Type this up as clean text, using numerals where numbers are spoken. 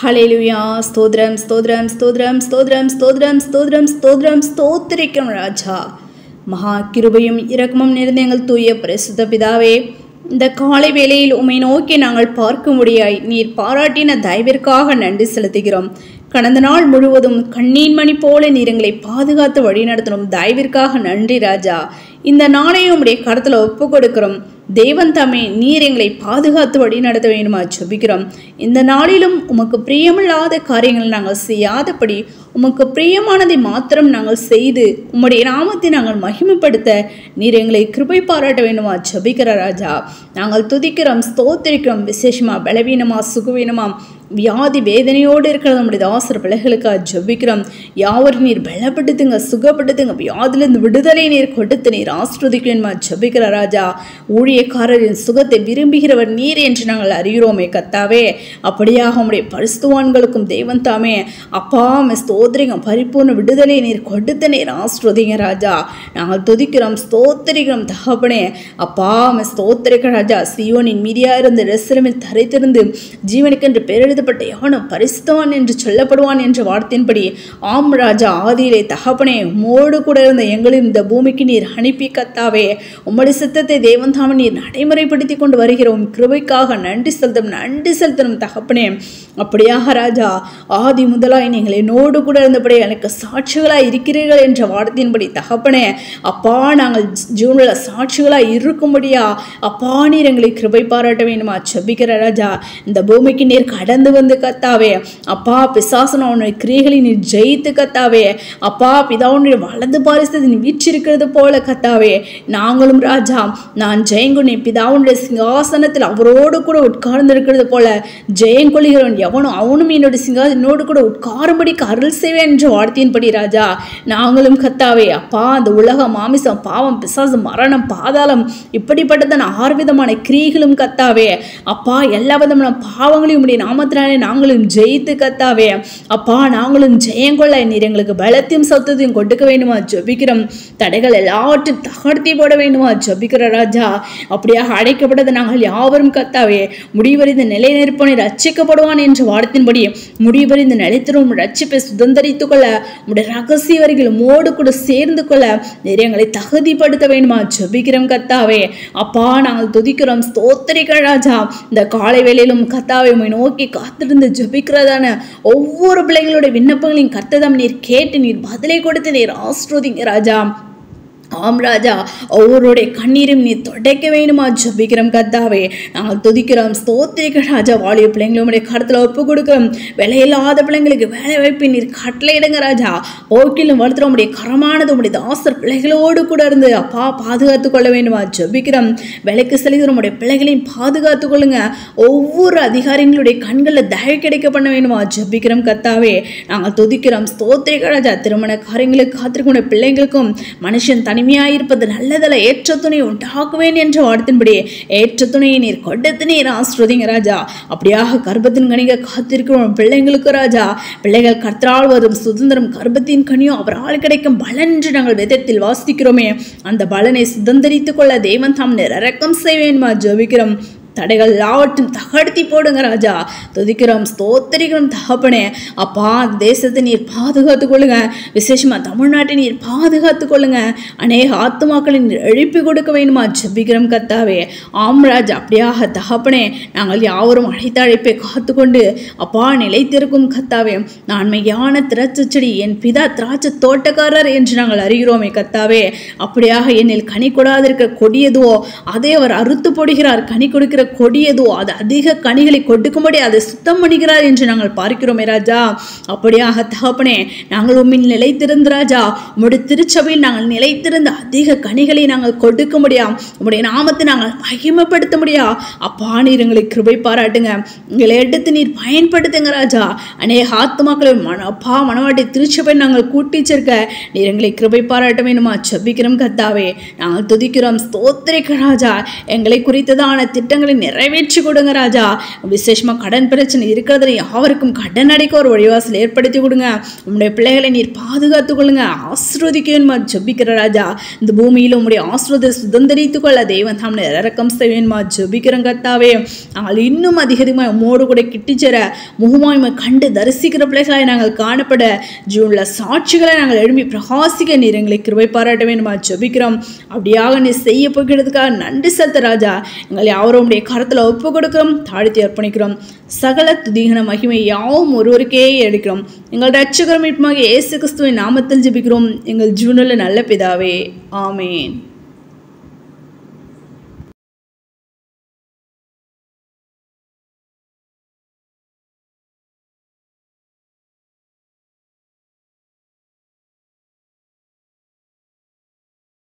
ஹல்லேலூயா. ஸ்தோத்திரம் ஸ்தோத்திரம் ஸ்தோத்திரம் ஸ்தோத்திரம் ஸ்தோத்திரம் ஸ்தோத்திரம் ஸ்தோத்திரம் ஸ்தோத்திரிக்கும் ராஜா. மகா கிருபையும் இரக்கமும் நிறைந்த எங்கள் தூய பரிசுத்த பிதாவே, இந்த காலை வேளையில் உம்மை நோக்கி நாங்கள் பார்க்கும்படியாய் நீர் பாராட்டின தயவிற்காக நன்றி செலுத்துகிறோம். கடந்த நாள் முழுவதும் கண்ணீர் மணி போல நீர் எங்களை பாதுகாத்து வழிநடத்தணும் தயவிற்காக நன்றி ராஜா. இந்த நாளையும் உடைய கருத்தில் ஒப்பு கொடுக்கிறோம். தேவன் தாமே நீர் எங்களை பாதுகாத்து வழி நடத்த வேண்டுமா ஜெபிக்கிறோம். இந்த நாளிலும் உமக்கு பிரியமில்லாத காரியங்களை நாங்கள் செய்யாதபடி உமக்கு பிரியமானதை மாத்திரம் நாங்கள் செய்து உம்முடைய நாமத்தை நாங்கள் மகிமைப்படுத்த நீர் எங்களை கிருபை பாராட்ட வேண்டுமா ஜெபிக்கிற ராஜா. நாங்கள் துதிக்கிறோம், ஸ்தோத்திரிக்கிறோம். விசேஷமா பலவீனமா சுகவீனமா வியாதி வேதனையோடு இருக்கிற நம்முடைய தாசர் பிள்ளைகளுக்காக ஜெபிக்கிறோம். யாவரும் நீர் பலப்படுத்துங்க, சுகப்படுத்துங்க, வியாதிலிருந்து விடுதலை நீர் கொடுத்து நீர் ஆஸ்ரோதிக்கணுமா ஜெபிக்கிற ராஜா. ஊழியக்காரரின் சுகத்தை விரும்புகிறவர் நீர் என்று நாங்கள் அறிகிறோமே கத்தாவே. அப்படியாக உம்முடைய பரிசுத்தவான்களுக்கும் தேவன் தாமே அப்பா ஸ்தோத்திரிங்க, பரிபூர்ண விடுதலை நீர் கொடுத்து நீர் ஆஸ்ரோதிங்க ராஜா. நாங்கள் துதிக்கிறோம், ஸ்தோத்திரிக்கிறோம் தகப்பனே. அப்பா ஸ்தோத்திரிக்க ராஜா. சீயோனின் மீதியா இருந்து எருசலேமில் தரித்திருந்து ஜீவனுக்கென்று பேரெழுதப்பட்ட எவனும் பரிசுத்தவான் என்று சொல்லப்படுவான் என்ற வார்த்தையின்படி ஆம் ராஜா. ஆதியிலே தகப்பனே உம்மோடு கூட இருந்த எங்களின் இந்த பூமிக்கு நீர் அனுப்பி கத்தாவே உம்முடைய சித்தத்தை தேவன் தாமே நீர் நடைமுறைப்படுத்தி கொண்டு வருகிறோம். கிருபைக்காக நன்றி செலுத்தணும் தகப்பனே. அப்படியாக ராஜா, ஆதி முதலாய் நீங்கள் என்னோடு கூட இருந்தபடி எனக்கு சாட்சிகளாய் இருக்கிறீர்கள் என்ற வார்த்தையின்படி தகப்பனே அப்பா நாங்கள் ஜீவனுள்ள சாட்சிகளாய் இருக்கும்படியா அப்பா நீர் எங்களை கிருபை பாராட்ட வேண்டுமா ஜெபிக்கிற ராஜா. இந்த பூமிக்கு நீர் கடந்து வந்து கத்தாவே அப்பா பிசாசன உன்னுடைய கிரியைகளை நீர் ஜெயித்து கத்தாவே அப்பா பிதாவுடைய வலது பாரிசத்தை நீ வீற்றிருக்கிறது போல கத்தாவே நாங்களும் ராஜா நான் ஜெயங்குனே பிதாவுடைய சிங்காசனத்தில் அவரோடு கூட உட்கார்ந்து இருக்கிறது போல ஜெயங்கொள்கிறவன் எவனும் அவனும் என்னோட சிங்காசனோடு கூட உட்காரும்படிக்கு அருள் செய்வேன் என்ற வார்த்தையின்படி ராஜா நாங்களும் கத்தாவே அப்பா அந்த உலக மாமிசம் பாவம் பிசாசு மரணம் பாதாளம் இப்படிப்பட்டதான 6 விதமான கிரியைகளும் கத்தாவே அப்பா எல்லா விதமான பாவங்களையும் உடைய நாமத்தினாலே நாங்களும் ஜெயித்து கத்தாவே அப்பா நாங்களும் ஜெயங்கொள்ள நீர் எங்களுக்கு பலத்தையும் சத்தத்தையும் கொடுக்க வேண்டுமா ஜெபிக்கிறோம். தடைகள் எல்லாவற்றையும் தகர்த்தி போட வேண்டுமா ஜெபிக்கிற ராஜா. அப்படியாக அடைக்கப்பட்டதை நாங்கள் யாவரும் கத்தாவே முடிவறிந்த நிலை நிற்பனை ரட்சிக்கப்படுவான் என்ற வார்த்தையின்படி முடிவறிந்த நிலைத்திரும் ரட்சிப்பை சுதந்திரித்துக் கொள்ள உடைய ரகசிய வரிகள் மோடு கூட சேர்ந்து கொள்ள நீர் எங்களை தகுதிப்படுத்த வேண்டுமா ஜெபிக்கிறோம் கத்தாவே. அப்பா நாங்கள் துதிக்கிறோம், ஸ்தோத்திரிக்கிற ராஜா. இந்த காலை வேளையிலும் கத்தாவை நோக்கி காத்திருந்து ஜெபிக்கிறதான ஒவ்வொரு பிள்ளைகளுடைய விண்ணப்பங்களையும் கர்த்ததாம் நீர் கேட்டு நீர் பதிலை கொடுத்து நீர் ஆஸ்ரோதிங்க ராஜா. ஆம் ராஜா, ஒவ்வொருடைய கண்ணீரும் நீ தொடக்க வேணுமா ஜெபிக்கிறோம் கத்தாவே. நாங்கள் துதிக்கிறோம், ஸ்தோத்திரிக்க ராஜா. வாலிய பிள்ளைங்களுடைய கருத்துல ஒப்பு கொடுக்கிறோம். வேலையில்லாத பிள்ளைங்களுக்கு வேலை வாய்ப்பு நீர் கட்டளையிடுங்க ராஜா. போக்கிலும் வளர்த்துற உடைய கரமானது உடைய தாசர் பிள்ளைகளோடு கூட இருந்து அப்பா பாதுகாத்து கொள்ள வேண்டுமா ஜெபிக்கிறோம். வேலைக்கு செலுகிற உடைய பிள்ளைகளையும் பாதுகாத்து கொள்ளுங்க. ஒவ்வொரு அதிகாரிகளுடைய கண்களில் தயவு கிடைக்க பண்ண வேண்டுமா ஜெபிக்கிறோம் கத்தாவே. நாங்கள் துதிக்கிறோம், ஸ்தோத்திரிக்க ராஜா. திருமண காரியங்களுக்கு காத்திருக்கிற பிள்ளைங்களுக்கும் மனுஷன் தனிமையாயிருப்பது நல்லதல்ல, ஏற்ற துணை உண்டாக்குவேன் என்ற வார்த்தையின்படி ஏற்ற துணையை நீர் கொடுத்து நீர் ஆஸ்ரோதிங்க ராஜா. அப்படியாக கர்ப்பத்தின் கனிக காத்திருக்கிறோம் பிள்ளைங்களுக்கு ராஜா. பிள்ளைகள் கர்த்தரால் வரும் சுதந்திரம் கர்ப்பத்தின் கனியும் அவரால் கிடைக்கும் பலன் என்று நாங்கள் வேதத்தில் வாசிக்கிறோமே. அந்த பலனை சுதந்திரித்துக் கொள்ள தேவன் தாம் இரக்கம் செய்வேன்மா ஜெபிக்கிறோம். தடைகள் எல்லாவற்றும் தகர்த்தி போடுங்க ராஜா. துதிக்கிறோம், ஸ்தோத்திரிக்கிறோம் தகப்பனே. அப்பா தேசத்தை நீர் பாதுகாத்து கொள்ளுங்க. விசேஷமா தமிழ்நாட்டை நீர் பாதுகாத்து கொள்ளுங்க. அநேக ஆத்துமாக்களை நீர் எழுப்பி கொடுக்க வேண்டுமா ஜெபிக்கிறோம் கத்தாவே. ஆம் ராஜா. அப்படியாக தகப்பனே நாங்கள் யாவரும் அழைத்த அழைப்பை காத்து கொண்டு அப்பா நிலைத்திருக்கும் கத்தாவே. நான் மெய்யான திராட்சை செடி, என் பிதா திராட்சை தோட்டக்காரர் என்று நாங்கள் அறிகிறோமே கத்தாவே. அப்படியாக என்னில் கனி கொடாதிருக்கிற கொடியதோ அதை அவர் அறுத்து போடுகிறார், கனி கொடுக்கிற கொடியதோ அது அதிக கனிகளை கொடுக்கும்படி அதை சுத்தம் பண்ணுகிறார் என்று நாங்கள் பார்க்கிறோமே ராஜா. அப்படியாக தகப்பனே நாங்கள் உம்மில் நிலைத்திருந்த ராஜா உம்முடைய திருச்சபையில் நாங்கள் நிலைத்திருந்த அதிக கனிகளை நாங்கள் கொடுக்க முடியும். உம்முடைய நாமத்தை நாங்கள் மகிமைப்படுத்த முடியா. அப்பா நீர் எங்களை கிருபை பாராட்டுங்க. எங்களை எடுத்து நீர் பயன்படுத்துங்க ராஜா. அநேக ஆத்துமாக்களை அப்பா மனவாட்டி திருச்சபை நாங்கள் கூட்டி சேர்க்க நீர் எங்களை கிருபை பாராட்ட வேண்டுமா ஜெபிக்கிறோம் கத்தாவே. நாங்கள் துதிக்கிறோம், ஸ்தோத்திரிக்க ராஜா. எங்களை குறித்ததான திட்டங்களை தேவைகளை நிறைவேற்றி கொடுங்க ராஜா. விசேஷமாக கடன் பிரச்சனை இருக்கிறதுல யாருக்கும் கடன் அடைக்க ஒரு வழிவாசல் ஏற்படுத்தி கொடுங்க. உங்களுடைய பிள்ளைகளை நீர் பாதுகாத்துக் கொள்ளுங்க. ஆசீர்வதிக்கணுமா ஜெபிக்கிற ராஜா. இந்த பூமியில் உங்களுடைய ஆசீர்வாதத்தை சுதந்திரித்துக் கொள்ள தேவன் தாம் இறக்கம் செய்வேன்மா ஜெபிக்கிறோம் கர்த்தாவே. நாங்கள் இன்னும் அதிகமாக உம்மோடு கூட கிட்டிச்சேர முகமாய்மை கண்டு தரிசிக்கிற பிள்ளைகளாய் நாங்கள் காணப்பட ஜூன்ல சாட்சிகளை நாங்கள் எழுப்பி பிரகாசிக்க நீர் எங்களை கிருபை பாராட்ட வேண்டுமா ஜெபிக்கிறோம். அப்படியாக நீ செய்ய போகிறதுக்காக நன்றி செலுத்த ராஜா. எங்களை யாரும் உடைய கரத்தில் ஒப்பு கொடுக்கிறோம், தாழ்த்தி அர்ப்பணிக்கிறோம். சகல துதிகன மகிமை யாவும் ஒருவருக்கே எடுக்கிறோம். எங்கள் ரட்சகர் மீட்புமாக இயேசு கிறிஸ்துவின் நாமத்தில் ஜெபிக்கிறோம் எங்கள் ஜீவனுள்ள நல்ல பிதாவே, ஆமேன்.